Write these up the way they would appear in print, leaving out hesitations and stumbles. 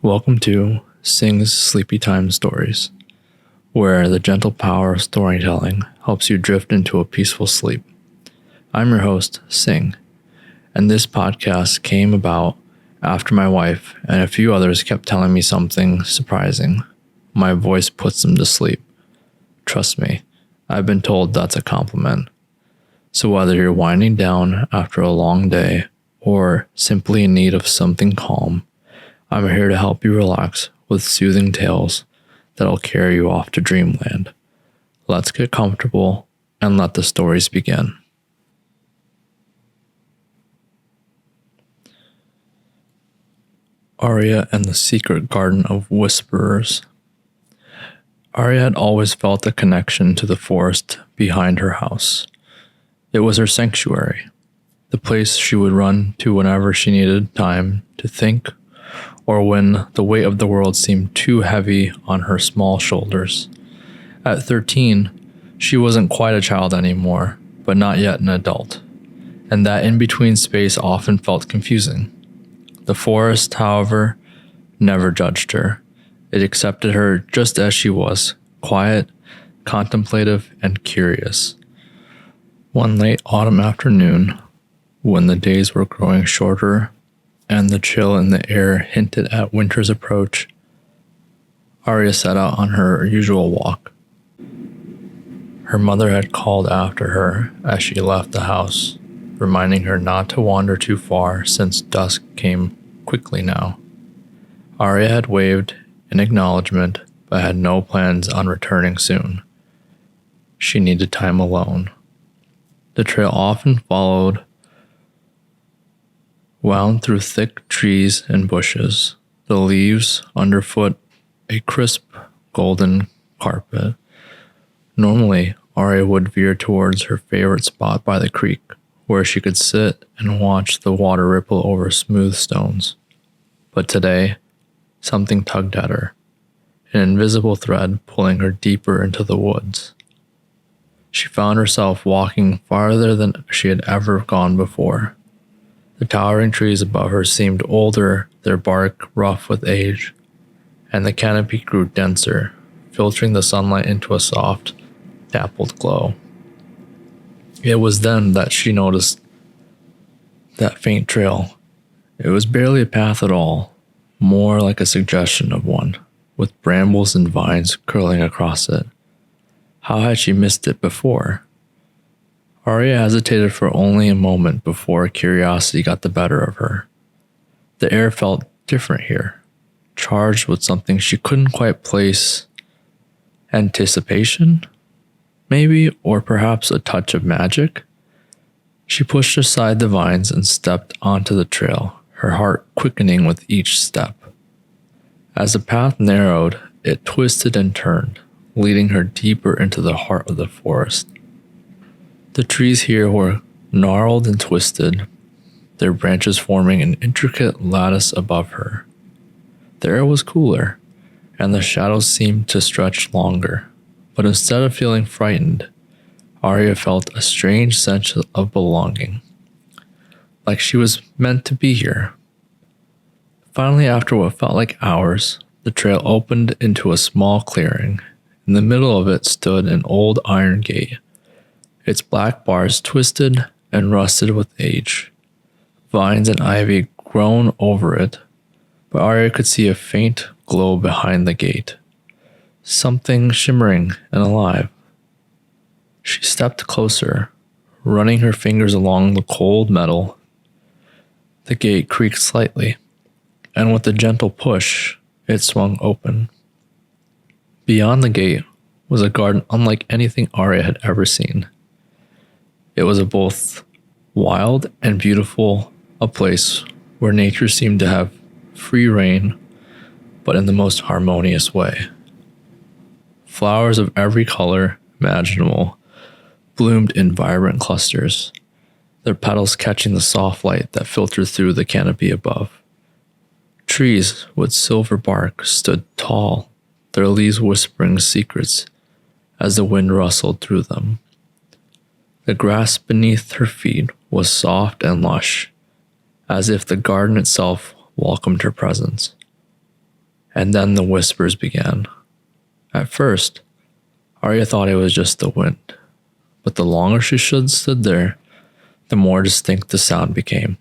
Welcome to Sing's Sleepytime Stories, where the gentle power of storytelling helps you drift into a peaceful sleep. I'm your host, Sing, and this podcast came about after my wife and a few others kept telling me something surprising. My voice puts them to sleep. Trust me, I've been told that's a compliment. So whether you're winding down after a long day or simply in need of something calm, I'm here to help you relax with soothing tales that'll carry you off to dreamland. Let's get comfortable and let the stories begin. Aria and the Secret Garden of Whisperers. Aria had always felt a connection to the forest behind her house. It was her sanctuary, the place she would run to whenever she needed time to think or when the weight of the world seemed too heavy on her small shoulders. At 13, she wasn't quite a child anymore, but not yet an adult, and that in-between space often felt confusing. The forest, however, never judged her. It accepted her just as she was, quiet, contemplative, and curious. One late autumn afternoon, when the days were growing shorter and the chill in the air hinted at winter's approach, Aria set out on her usual walk. Her mother had called after her as she left the house, reminding her not to wander too far since dusk came quickly now. Aria had waved in acknowledgement, but had no plans on returning soon. She needed time alone. The trail often wound through thick trees and bushes, the leaves underfoot a crisp golden carpet. Normally, Aria would veer towards her favorite spot by the creek, where she could sit and watch the water ripple over smooth stones. But today, something tugged at her, an invisible thread pulling her deeper into the woods. She found herself walking farther than she had ever gone before. The towering trees above her seemed older, their bark rough with age, and the canopy grew denser, filtering the sunlight into a soft, dappled glow. It was then that she noticed that faint trail. It was barely a path at all, more like a suggestion of one, with brambles and vines curling across it. How had she missed it before? Aria hesitated for only a moment before curiosity got the better of her. The air felt different here, charged with something she couldn't quite place. Anticipation? Maybe, or perhaps a touch of magic? She pushed aside the vines and stepped onto the trail, her heart quickening with each step. As the path narrowed, it twisted and turned, leading her deeper into the heart of the forest. The trees here were gnarled and twisted, their branches forming an intricate lattice above her. The air was cooler, and the shadows seemed to stretch longer, but instead of feeling frightened, Aria felt a strange sense of belonging, like she was meant to be here. Finally, after what felt like hours, the trail opened into a small clearing. In the middle of it stood an old iron gate, its black bars twisted and rusted with age. Vines and ivy grown over it, but Aria could see a faint glow behind the gate, something shimmering and alive. She stepped closer, running her fingers along the cold metal. The gate creaked slightly, and with a gentle push, it swung open. Beyond the gate was a garden unlike anything Aria had ever seen. It was both wild and beautiful, a place where nature seemed to have free reign, but in the most harmonious way. Flowers of every color imaginable bloomed in vibrant clusters, their petals catching the soft light that filtered through the canopy above. Trees with silver bark stood tall, their leaves whispering secrets as the wind rustled through them. The grass beneath her feet was soft and lush, as if the garden itself welcomed her presence. And then the whispers began. At first, Aria thought it was just the wind, but the longer she stood there, the more distinct the sound became.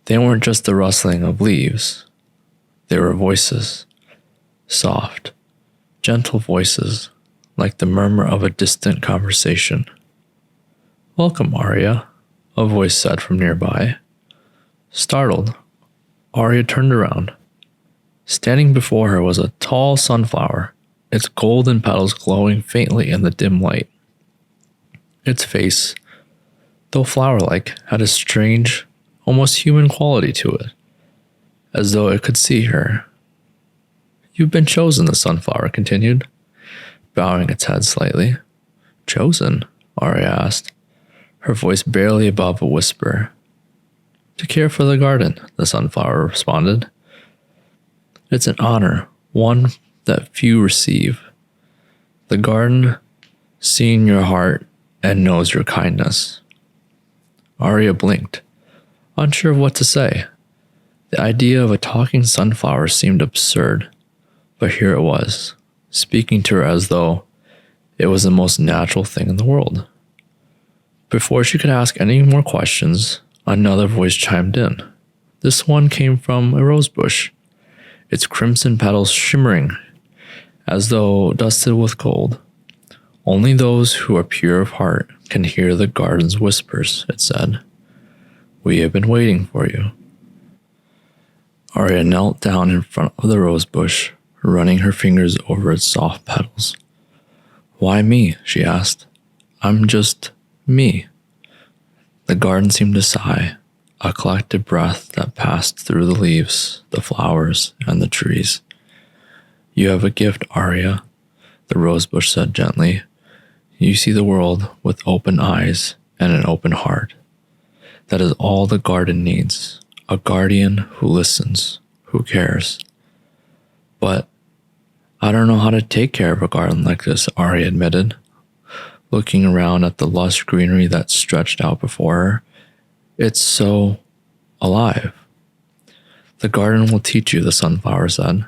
They weren't just the rustling of leaves. They were voices. Soft, gentle voices, like the murmur of a distant conversation. "Welcome, Aria," a voice said from nearby. Startled, Aria turned around. Standing before her was a tall sunflower, its golden petals glowing faintly in the dim light. Its face, though flower-like, had a strange, almost human quality to it, as though it could see her. "You've been chosen," the sunflower continued, bowing its head slightly. "Chosen?" Aria asked, her voice barely above a whisper. "To care for the garden," the sunflower responded. "It's an honor, one that few receive. The garden, seeing your heart and knows your kindness." Aria blinked, unsure of what to say. The idea of a talking sunflower seemed absurd, but here it was, speaking to her as though it was the most natural thing in the world. Before she could ask any more questions, another voice chimed in. This one came from a rosebush, its crimson petals shimmering as though dusted with gold. "Only those who are pure of heart can hear the garden's whispers," it said. "We have been waiting for you." Aria knelt down in front of the rosebush, running her fingers over its soft petals. "Why me?" she asked. "I'm just me." The garden seemed to sigh, a collective breath that passed through the leaves, the flowers, and the trees. "You have a gift, Aria," the rosebush said gently. "You see the world with open eyes and an open heart. That is all the garden needs, a guardian who listens, who cares." "But I don't know how to take care of a garden like this," Aria admitted, looking around at the lush greenery that stretched out before her. "It's so alive." "The garden will teach you," the sunflower said.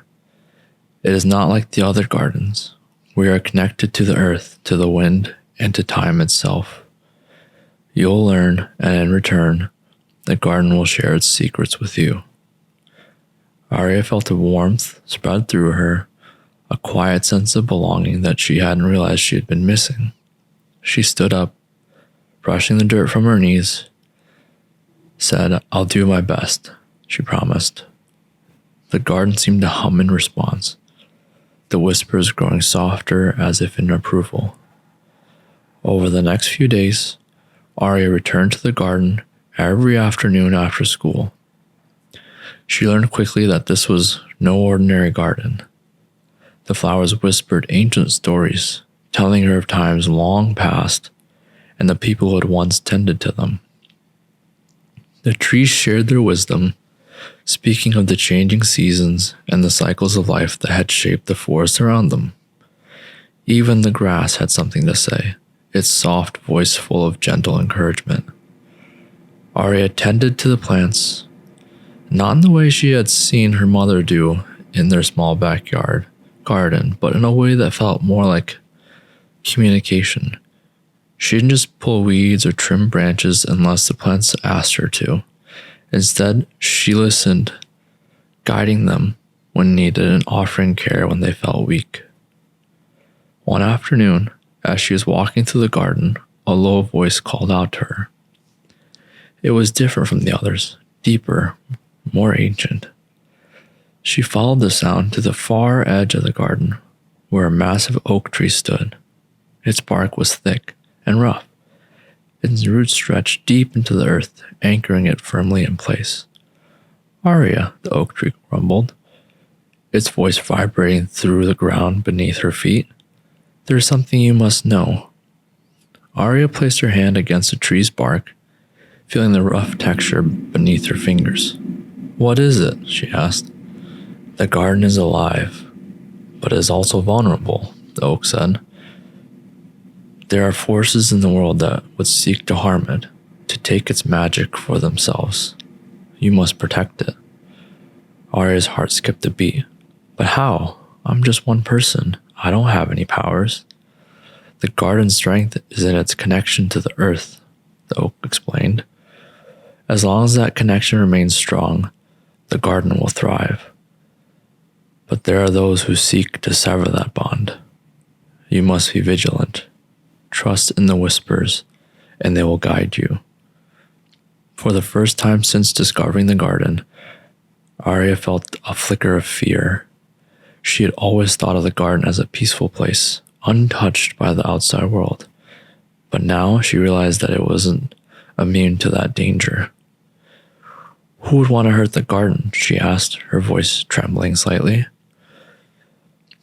"It is not like the other gardens. We are connected to the earth, to the wind, and to time itself. You'll learn, and in return, the garden will share its secrets with you." Aria felt a warmth spread through her, a quiet sense of belonging that she hadn't realized she had been missing. She stood up, brushing the dirt from her knees, said, "I'll do my best," she promised. The garden seemed to hum in response, the whispers growing softer as if in approval. Over the next few days, Aria returned to the garden every afternoon after school. She learned quickly that this was no ordinary garden. The flowers whispered ancient stories, telling her of times long past and the people who had once tended to them. The trees shared their wisdom, speaking of the changing seasons and the cycles of life that had shaped the forest around them. Even the grass had something to say, its soft voice full of gentle encouragement. Aria tended to the plants, not in the way she had seen her mother do in their small backyard garden, but in a way that felt more like communication. She didn't just pull weeds or trim branches unless the plants asked her to. Instead, she listened, guiding them when needed and offering care when they felt weak. One afternoon, as she was walking through the garden, a low voice called out to her. It was different from the others, deeper, more ancient. She followed the sound to the far edge of the garden, where a massive oak tree stood. Its bark was thick and rough. Its roots stretched deep into the earth, anchoring it firmly in place. "Aria," the oak tree rumbled, its voice vibrating through the ground beneath her feet. "There's something you must know." Aria placed her hand against the tree's bark, feeling the rough texture beneath her fingers. "What is it?" she asked. "The garden is alive, but is also vulnerable," the oak said. "There are forces in the world that would seek to harm it, to take its magic for themselves. You must protect it." Aria's heart skipped a beat. But how? I'm just one person. I don't have any powers. The garden's strength is in its connection to the earth, the oak explained. As long as that connection remains strong, the garden will thrive. But there are those who seek to sever that bond. You must be vigilant. Trust in the whispers, and they will guide you. For the first time since discovering the garden, Aria felt a flicker of fear. She had always thought of the garden as a peaceful place, untouched by the outside world. But now she realized that it wasn't immune to that danger. Who would want to hurt the garden? She asked, her voice trembling slightly.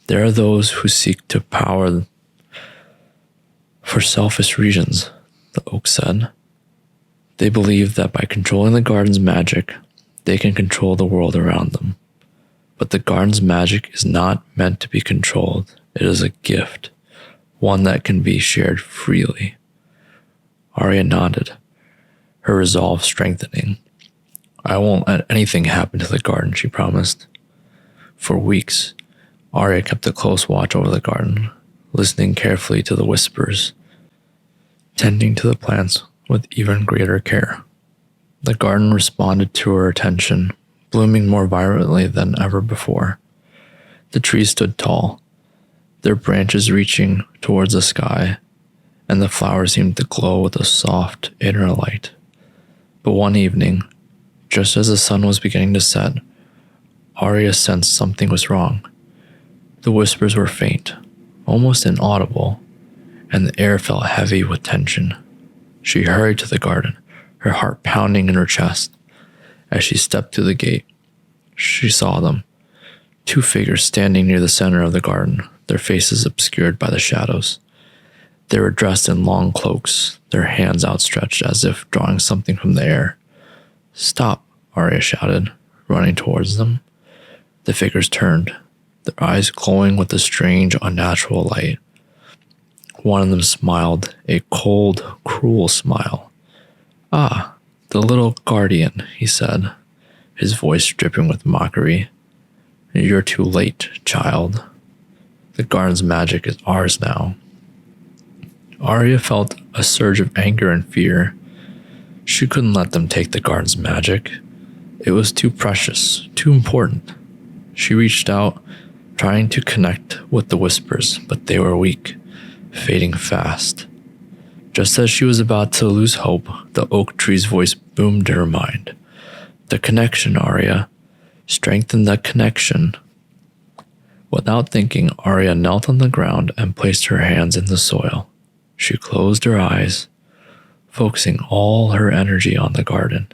There are those who seek to power for selfish reasons, the oak said. They believe that by controlling the garden's magic, they can control the world around them. But the garden's magic is not meant to be controlled. It is a gift, one that can be shared freely. Aria nodded, her resolve strengthening. I won't let anything happen to the garden, she promised. For weeks, Aria kept a close watch over the garden, listening carefully to the whispers, tending to the plants with even greater care. The garden responded to her attention, blooming more vibrantly than ever before. The trees stood tall, their branches reaching towards the sky, and the flowers seemed to glow with a soft inner light. But one evening, just as the sun was beginning to set, Aria sensed something was wrong. The whispers were faint, almost inaudible, and the air felt heavy with tension. She hurried to the garden, her heart pounding in her chest. As she stepped through the gate, she saw them, two figures standing near the center of the garden, their faces obscured by the shadows. They were dressed in long cloaks, their hands outstretched as if drawing something from the air. Stop, Aria shouted, running towards them. The figures turned, their eyes glowing with a strange, unnatural light. One of them smiled, a cold, cruel smile. Ah, the little guardian, he said, his voice dripping with mockery. You're too late, child. The garden's magic is ours now. Aria felt a surge of anger and fear. She couldn't let them take the garden's magic. It was too precious, too important. She reached out, trying to connect with the whispers, but they were weak, fading fast. Just as she was about to lose hope, the oak tree's voice boomed in her mind. The connection, Aria. Strengthen the connection. Without thinking, Aria knelt on the ground and placed her hands in the soil. She closed her eyes, focusing all her energy on the garden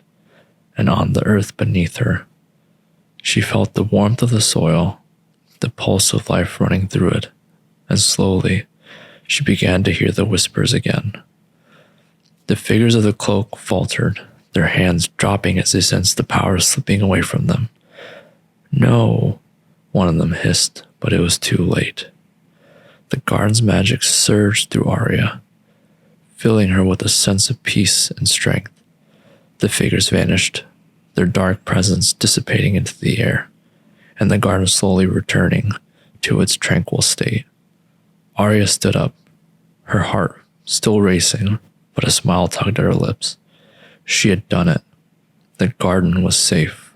and on the earth beneath her. She felt the warmth of the soil, the pulse of life running through it, and slowly, she began to hear the whispers again. The figures of the cloak faltered, their hands dropping as they sensed the power slipping away from them. No, one of them hissed, but it was too late. The garden's magic surged through Aria, filling her with a sense of peace and strength. The figures vanished, their dark presence dissipating into the air, and the garden slowly returning to its tranquil state. Aria stood up, her heart still racing, but a smile tugged at her lips. She had done it. The garden was safe.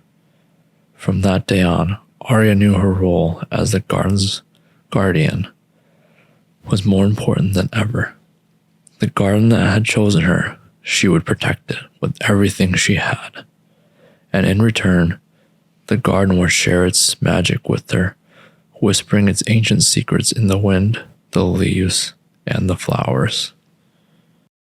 From that day on, Aria knew her role as the garden's guardian was more important than ever. The garden that had chosen her, she would protect it with everything she had. And in return, the garden would share its magic with her, whispering its ancient secrets in the wind, the leaves, and the flowers.